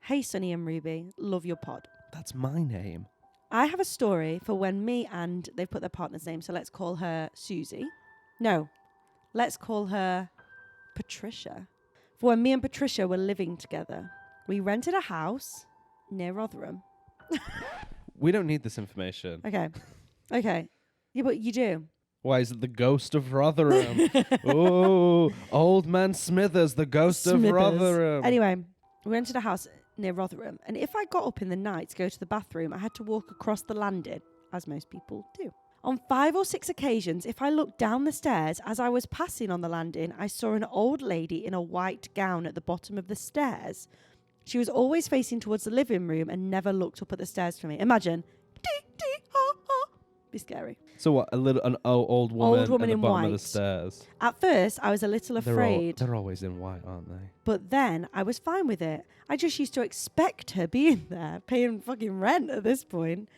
Hey, Sonny and Ruby, love your pod. That's my name. I have a story for when me and they've put their partner's name, so let's call her Susie. No, let's call her Patricia. For when me and Patricia were living together, we rented a house near Rotherham. We don't need this information. Okay. Yeah, but you do. Why is it the ghost of Rotherham? Oh, old man Smithers, the ghost of Smithers. Rotherham. Anyway, we rented a house near Rotherham, and if I got up in the night to go to the bathroom, I had to walk across the landing, as most people do. On 5 or 6 occasions, if I looked down the stairs as I was passing on the landing, I saw an old lady in a white gown at the bottom of the stairs. She was always facing towards the living room and never looked up at the stairs for me. Imagine. Be scary. So what? An old woman, Old woman at the in bottom of the white. stairs. At first, I was a little afraid. They're always in white, aren't they? But then I was fine with it. I just used to expect her being there, paying fucking rent at this point.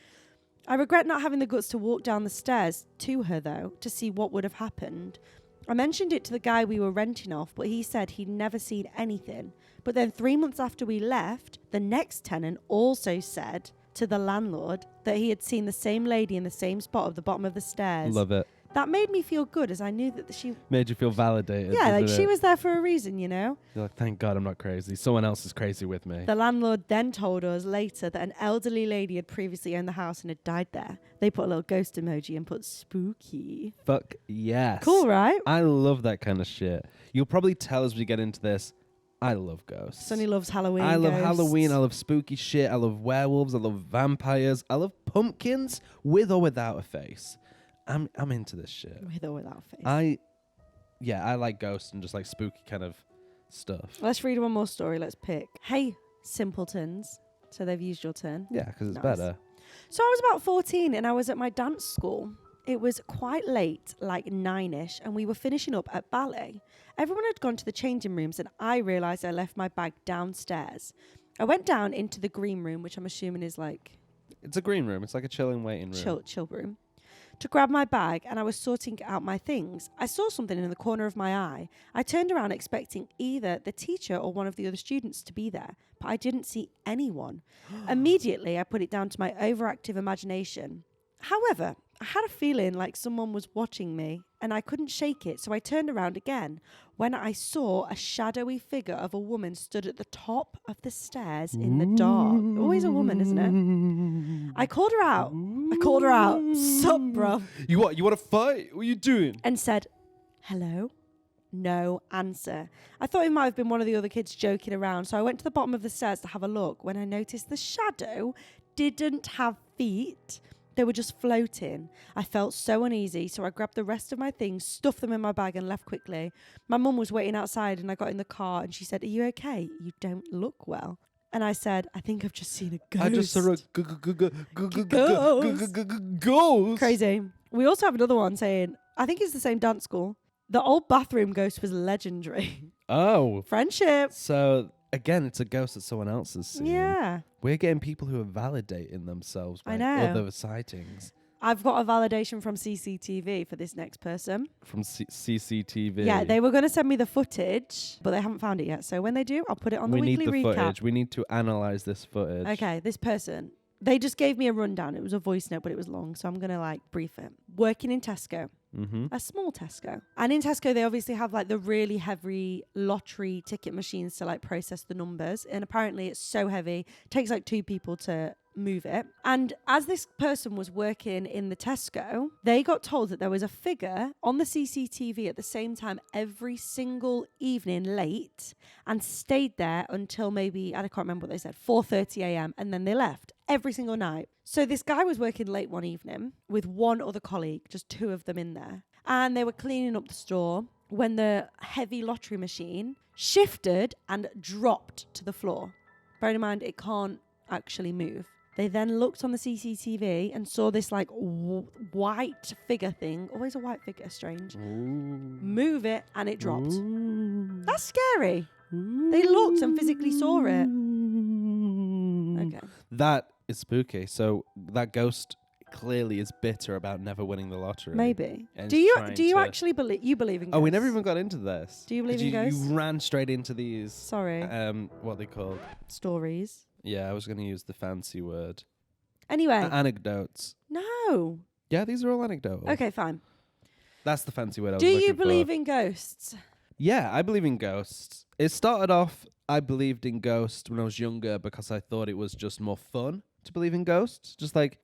I regret not having the guts to walk down the stairs to her, though, to see what would have happened. I mentioned it to the guy we were renting off, but he said he'd never seen anything. But then 3 months after we left, the next tenant also said to the landlord that he had seen the same lady in the same spot at the bottom of the stairs. Love it. That made me feel good, as I knew that she... Made you feel validated. Yeah, like didn't she it? was there for a reason, you know? You're like, thank God I'm not crazy. Someone else is crazy with me. The landlord then told us later that an elderly lady had previously owned the house and had died there. They put a little ghost emoji and put spooky. Fuck yes. Cool, right? I love that kind of shit. You'll probably tell as we get into this, I love ghosts. Sonny loves Halloween. I love ghosts. Halloween. I love spooky shit. I love werewolves. I love vampires. I love pumpkins with or without a face. I'm into this shit. With or without face. I like ghosts and just like spooky kind of stuff. Let's read one more story. Let's pick. Hey, simpletons. So they've used your turn. Yeah, because it's Nice. better. So I was about 14 and I was at my dance school. It was quite late, like 9ish, and we were finishing up at ballet. Everyone had gone to the changing rooms and I realised I left my bag downstairs. I went down into the green room, which I'm assuming is like It's a green room. It's like a chilling waiting room. chill room, to grab my bag, and I was sorting out my things. I saw something in the corner of my eye. I turned around expecting either the teacher or one of the other students to be there, but I didn't see anyone. Immediately, I put it down to my overactive imagination. However, I had a feeling like someone was watching me, and I couldn't shake it, so I turned around again when I saw a shadowy figure of a woman stood at the top of the stairs in the dark. Always a woman, isn't it? I called her out. Sup, bro? You what? You want to fight? What are you doing? And said, hello? No answer. I thought it might have been one of the other kids joking around, so I went to the bottom of the stairs to have a look when I noticed the shadow didn't have feet. They were just floating. I felt so uneasy, so I grabbed the rest of my things, stuffed them in my bag and left quickly. My mum was waiting outside and I got in the car and she said, are you okay? You don't look well. And I said, I think I've just seen a ghost. I just saw a ghost. Crazy. We also have another one saying, I think it's the same dance school. The old bathroom ghost was legendary. Oh. Friendship. So, again, it's a ghost that someone else has seen. Yeah. We're getting people who are validating themselves by I know. other sightings. I've got a validation from CCTV for this next person. From CCTV. Yeah, they were going to send me the footage, but they haven't found it yet. So when they do, I'll put it on the We need weekly the recap. footage. We need to analyze this footage. Okay, this person, they just gave me a rundown. It was a voice note, but it was long, so I'm going to like brief it. Working in Tesco. Mm-hmm. A small Tesco. And in Tesco, they obviously have like the really heavy lottery ticket machines to like process the numbers. And apparently it's so heavy, it takes like 2 people to move it. And as this person was working in the Tesco, they got told that there was a figure on the CCTV at the same time every single evening late and stayed there until maybe, I can't remember what they said, 4:30 a.m. and then they left every single night. So this guy was working late one evening with one other colleague, just 2 of them in there. And they were cleaning up the store when the heavy lottery machine shifted and dropped to the floor. Bearing in mind, it can't actually move. They then looked on the CCTV and saw this like white figure thing. Always a white figure, strange. Move it and it dropped. That's scary. They looked and physically saw it. Okay. That is spooky. So that ghost clearly is bitter about never winning the lottery. Maybe. And Do is you trying actually to- believe in ghosts? Oh, we never even got into this. Do you believe in You ghosts? ran straight into these. Sorry. What are they called? Stories. Yeah, I was going to use the fancy word. Anyway. Anecdotes. No. Yeah, these are all anecdotal. Okay, fine. That's the fancy word I was Do you looking for. believe in ghosts? Yeah, I believe in ghosts. It started off, I believed in ghosts when I was younger because I thought it was just more fun to believe in ghosts. Just like,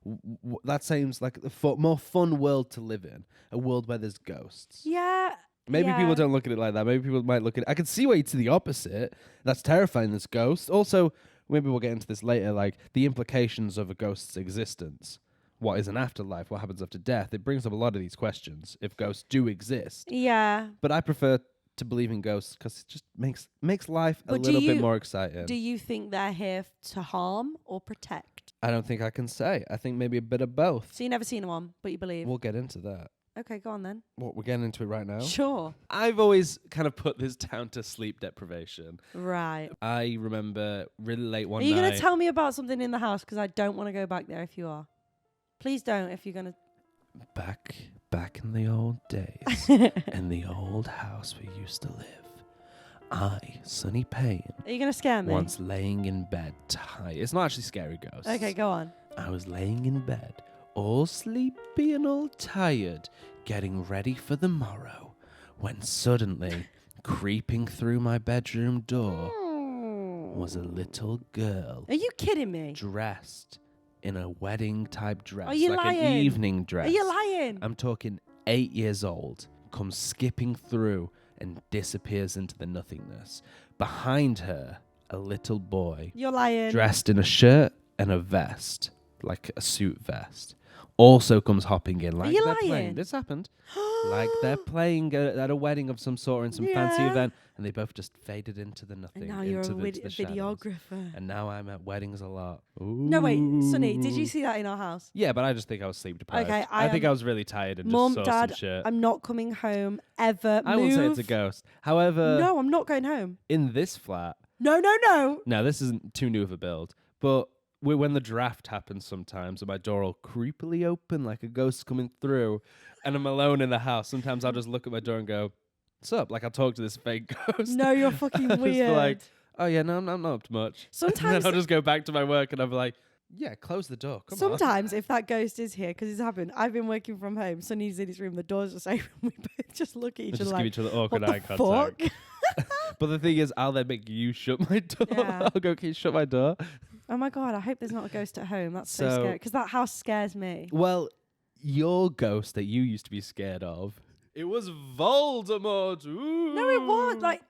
that seems like a more fun world to live in. A world where there's ghosts. Yeah. Maybe yeah. people don't look at it like that. Maybe people might look at it. I can see why it's the opposite. That's terrifying, this ghost. Also, maybe we'll get into this later, like the implications of a ghost's existence. What is an afterlife? What happens after death? It brings up a lot of these questions if ghosts do exist. Yeah. But I prefer to believe in ghosts because it just makes life a But do little bit you- more exciting. Do you think they're here to harm or protect? I don't think I can say. I think maybe a bit of both. So you never seen one, but you believe. We'll get into that. Okay, go on then. What, we're getting into it right now? Sure. I've always kind of put this down to sleep deprivation. Right. I remember really late one Are you night. going to tell me about something in the house? Because I don't want to go back there if you are. Please don't if you're going to... Back Back in the old days, in the old house we used to live, I, Sonny Payne, Are you going to scare me? once laying in bed tired. It's not actually scary ghosts. Okay, go on. I was laying in bed, all sleepy and all tired, getting ready for the morrow, when suddenly, creeping through my bedroom door, was a little girl Are you kidding me? dressed in a wedding-type dress. Are you like lying? an evening dress. Are you lying? I'm talking 8 years old, comes skipping through and disappears into the nothingness. Behind her, a little boy You're lying. dressed in a shirt and a vest, like a suit vest, also comes hopping in like you they're lying? playing. This happened. Like they're playing at a wedding of some sort or in some fancy Yeah. event, and they both just faded into the nothing. And now you're into a the shadows. videographer. And now I'm at weddings a lot. No, wait, Sonny, did you Ooh. see that in our house? Yeah, but I just think I was sleep deprived. Okay, I think am- I was really tired and Mum, just saw Dad, some shit. I'm not coming home ever. I won't say it's a Move. ghost. However, No, I'm not going home. in this flat, No, no, no. now this isn't too new of a build, but when the draft happens sometimes and my door will creepily open like a ghost coming through and I'm alone in the house, sometimes I'll just look at my door and go, what's up? Like I'll talk to this fake ghost. No, you're I'll fucking just be weird. like, oh yeah, no, I'm not up to much. And Sometimes, then I'll just go back to my work and I'll be like, yeah, close the door. Come on. sometimes if that ghost is here, because it's happened, I've been working from home. Sonny's in his room, the door's just open. We both just look at each We'll other just like, give each other awkward what eye the contact. fuck? But the thing is, I'll then make you shut my door. Yeah. I'll go, can you shut my door? Oh my God, I hope there's not a ghost at home. That's so So- scary. Because that house scares me. Well, your ghost that you used to be scared of, it was Voldemort. Ooh. No, it was. Like,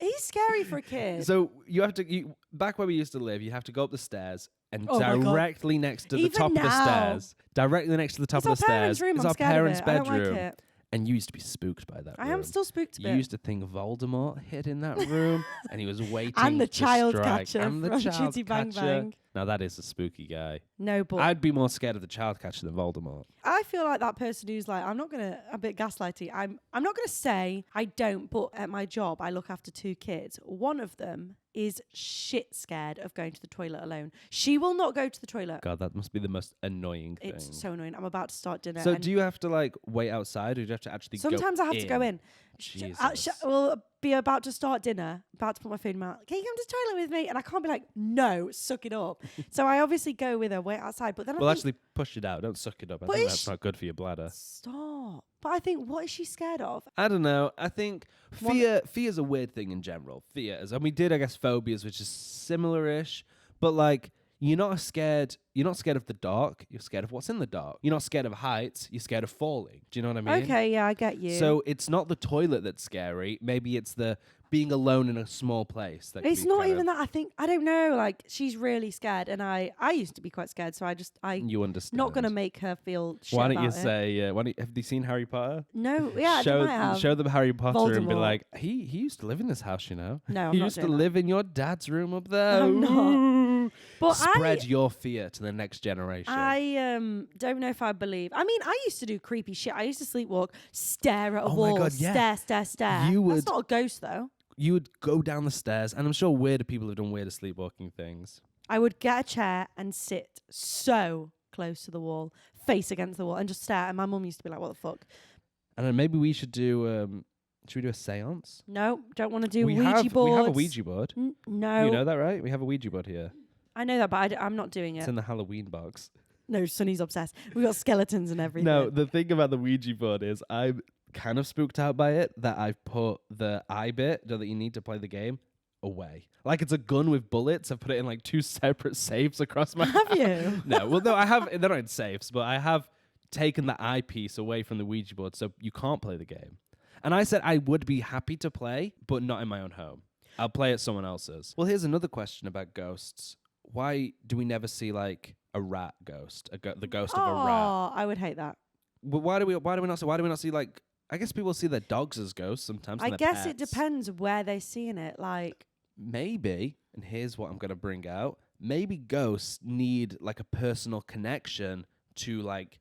he's scary for a kid. So you have to, back where we used to live, you have to go up the stairs and Oh my God. directly next to the Even top of the now. stairs, directly next to the top It's of our the parents' stairs room. is I'm our scared parents' of it. I don't bedroom. like it. And you used to be spooked by that I room. am still spooked a You bit. used to think Voldemort hid in that room and he was waiting And the to child strike. catcher And the from child Chitty Bang catcher. Bang. Now that is a spooky guy. No, but I'd be more scared of the child catcher than Voldemort. I feel like that person who's like, I'm not gonna a bit gaslighty. I'm not gonna say I don't, but at my job I look after 2 kids. One of them is shit scared of going to the toilet alone. She will not go to the toilet. God, that must be the most annoying thing. It's so annoying. I'm about to start dinner. So and do you have to like wait outside, or do you have to actually sometimes go I have to go in. Jesus. We'll be about to start dinner, about to put my food in my mouth. Can you come to the toilet with me? And I can't be like, no, suck it up. So I obviously go with her, wait outside. But then Well, I think, actually, push it out. Don't suck it up. I But think is that's she- not good for your bladder. stop. But I think, what is she scared of? I don't know. I think One- fear is a weird thing in general. Fear is, and we did, I guess, phobias, which is similar-ish. But like, you're not scared of the dark. You're scared of what's in the dark. You're not scared of heights. You're scared of falling. Do you know what I mean? Okay, yeah, I get you. So it's not the toilet that's scary. Maybe it's the being alone in a small place. That it's not even that. I think, I don't know, like, she's really scared. And I used to be quite scared. So You understand. not going to make her feel shit Why don't you about it. say? Have you seen Harry Potter? No, yeah, I show might have. show them Harry Potter and be Voldemort. like, he used to live in this house, you know. No, I'm He not used to doing that. live in your dad's room up there. I'm not. Ooh. But Spread your fear to the next generation. I don't know if I believe. I mean, I used to do creepy shit. I used to sleepwalk, stare at a Oh my wall, God, yeah. stare. You That's would- not a ghost though. You would go down the stairs, and I'm sure weirder people have done weirder sleepwalking things. I would get a chair and sit so close to the wall, face against the wall, and just stare. And my mum used to be like, "What the fuck?" And then maybe we should do. Should we do a séance? No, don't want to do we Ouija have boards. we have a Ouija board. No, You know that, right? We have a Ouija board here. I know that, but I'm not doing It's it. in the Halloween box. No, Sonny's obsessed. We got skeletons and everything. No, the thing about the Ouija board is I'm kind of spooked out by it that I've put the I bit that you need to play the game away. Like it's a gun with bullets. I've put it in like 2 separate safes across my Have you? No, well, no, I have. They're not in safes, but I have taken the eyepiece away from the Ouija board, so you can't play the game. And I said I would be happy to play, but not in my own home. I'll play at someone else's. Well, here's another question about ghosts. Why do we never see like a rat ghost, the ghost of a rat? Oh, I would hate that. Well, why do we not see like? I guess people see their dogs as ghosts sometimes. I and their guess it pets. depends where they're seeing it. Like, Maybe, and here's what I'm gonna bring out. Maybe ghosts need like a personal connection to like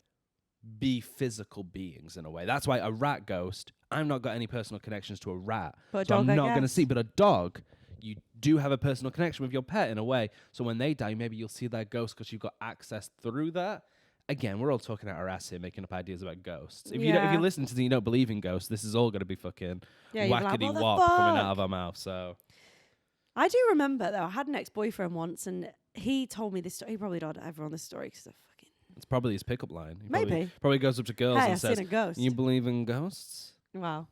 be physical beings in a way. That's why a rat ghost, I've not got any personal connections to a rat. But a so dog, I'm I not going to guess. see. But a dog, you do have a personal connection with your pet in a way. So when they die, maybe you'll see their ghost because you've got access through that. again, we're all talking out our ass here, making up ideas about ghosts. If Yeah. you listen to the you don't believe in ghosts, this is all going to be fucking Yeah, you'd be like, wackety "What the wop coming out fuck?" of our mouth. So I do remember though. I had an ex-boyfriend once, and he told me this story. He probably told everyone this story because fucking it's probably his pickup line. He maybe. probably goes up to girls Hey, and I've says, seen a ghost. "You believe in ghosts? Wow.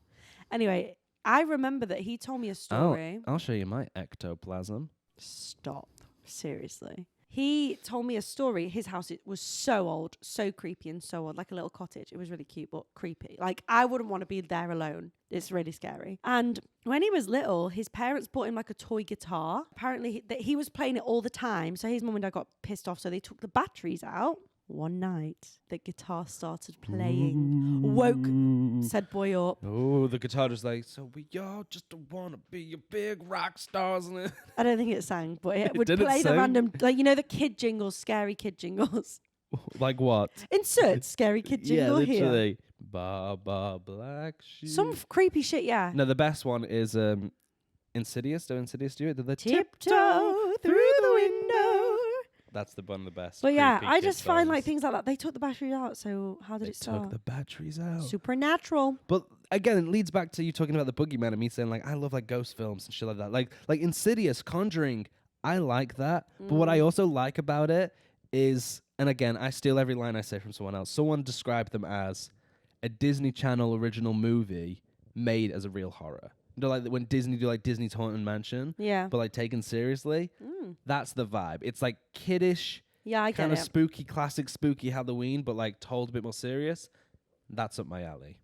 Anyway, I remember that he told me a story. I'll show you my ectoplasm." Stop. Seriously. He told me a story. His house it was so old, so creepy and so old, like a little cottage. It was really cute, but creepy. Like, I wouldn't want to be there alone. It's really scary. And when he was little, his parents bought him like a toy guitar. Apparently, he was playing it all the time. So his mum and dad got pissed off. So they took the batteries out. One night, the guitar started playing. Woke said boy up. Oh, the guitar was like, so we all just want to be your big rock stars. And I don't think it sang, but it would Did it play the sing? random, like, you know, the kid jingles, scary kid jingles. like what? Insert scary kid jingle yeah, here. literally. Baba Black Sheep. Some creepy shit, yeah. No, the best one is Insidious. Do Insidious do it? Did the Tiptoe through the window. That's the one of the best. But yeah, creepy I kid just find songs. like things like that. They took the batteries out, so how did They it start? took the batteries out. Supernatural. But again, it leads back to you talking about the boogeyman and me saying like I love like ghost films and shit like that. Like Insidious, Conjuring, I like that. But what I also like about it is, and again, I steal every line I say from someone else. Someone described them as a Disney Channel original movie made as a real horror. You know, like when Disney do like Disney's Haunted Mansion, Yeah. but like taken seriously. That's the vibe. It's like kiddish, Yeah, I get kind of it. spooky, classic spooky Halloween, but like told a bit more serious. That's up my alley.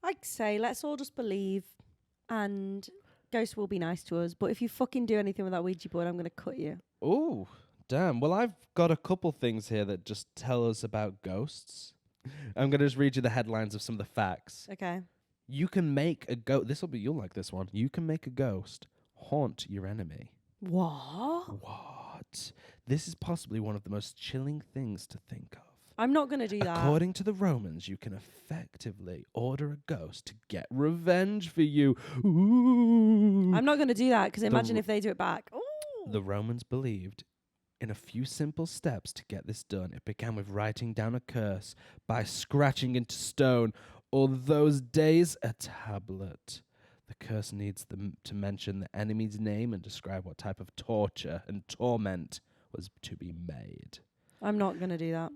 I'd say let's all just believe, and ghosts will be nice to us. But if you fucking do anything with that Ouija board, I'm gonna cut you. Oh, damn. Well, I've got a couple things here that just tell us about ghosts. I'm going to just read you the headlines of some of the facts. Okay. You can make a ghost. You'll like this one. You can make a ghost haunt your enemy. What? What? This is possibly one of the most chilling things to think of. I'm not gonna do that. According to the Romans, you can effectively order a ghost to get revenge for you. Ooh. I'm not gonna do that because imagine r- if they do it back. Ooh. The Romans believed in a few simple steps to get this done. It began with writing down a curse by scratching into stone, or those days a tablet. The curse needs them to mention the enemy's name and describe what type of torture and torment was to be made. I'm not gonna do that.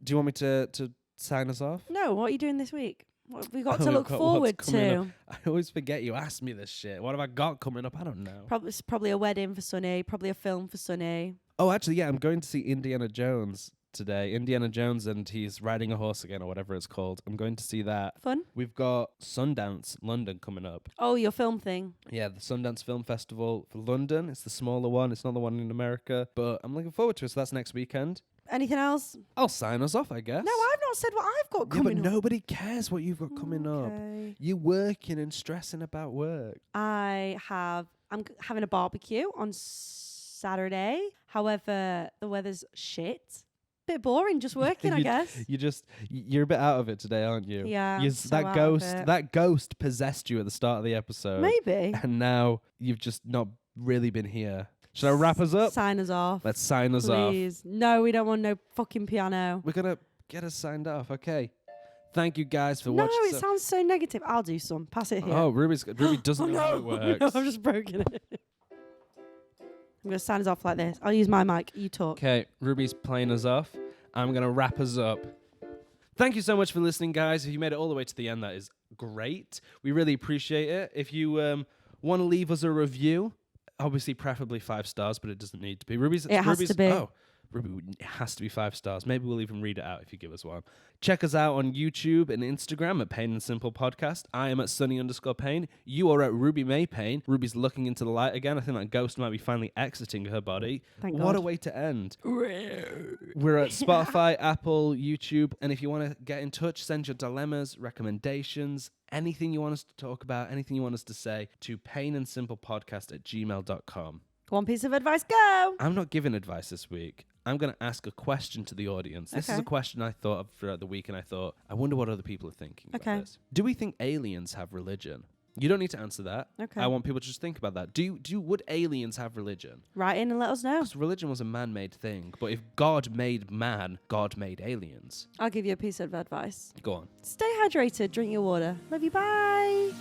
Do you want me to sign us off? No. What are you doing this week? What have we got Oh, to we've look got forward what's coming to? I always forget you asked me this shit. What have I got coming up? I don't know. Probably a wedding for Sonny. Probably a film for Sonny. Oh, actually, yeah, I'm going to see Indiana Jones today. Indiana Jones and he's riding a horse again or whatever it's called. I'm going to see that. Fun. We've got Sundance London coming up. Oh, your film thing. Yeah, the Sundance Film Festival for London. It's the smaller one. It's not the one in America, but I'm looking forward to it. So that's next weekend. Anything else? I'll sign us off, I guess. No, I've not said what I've got Yeah, coming but up. nobody cares what you've got coming up. Okay. You're working and stressing about work. I'm having a barbecue on Saturday. However, the weather's shit. Bit boring, just working, I guess. You're a bit out of it today, aren't you? Yeah, I'm so that out of ghost, it. that ghost possessed you at the start of the episode, Maybe. and now you've just not really been here. Should I wrap us up? Sign us off. Let's sign us off. Please. No, we don't want no fucking piano. We're gonna get us signed off. Okay. Thank you guys for No, watching. it sounds so negative. I'll do some. Pass it here. Oh, Ruby doesn't know how it No, works. I've just broken it. I'm going to sign us off like this. I'll use my mic. You talk. Okay, Ruby's playing us off. I'm gonna wrap us up. Thank you so much for listening, guys. If you made it all the way to the end, that is great. We really appreciate it. If you want to leave us a review, obviously preferably 5 stars, but it doesn't need to be. It has to be. Oh, Ruby, it has to be 5 stars. Maybe we'll even read it out if you give us one. Check us out on YouTube and Instagram at Payne and Simple Podcast. I am at Sonny_Payne. You are at Ruby May Payne. Ruby's looking into the light again. I think that ghost might be finally exiting her body. Thank What God. a way to end. We're at Spotify, Apple, YouTube. And if you want to get in touch, send your dilemmas, recommendations, anything you want us to talk about, anything you want us to say to payneandsimplepodcast@gmail.com. One piece of advice, go. I'm not giving advice this week. I'm going to ask a question to the audience. This is Okay. a question I thought of throughout the week, and I thought, I wonder what other people are thinking Okay. about this. Do we think aliens have religion? You don't need to answer that. Okay. I want people to just think about that. Would aliens have religion? Write in and let us know. Because religion was a man-made thing. But if God made man, God made aliens. I'll give you a piece of advice. Go on. Stay hydrated, drink your water. Love you, bye.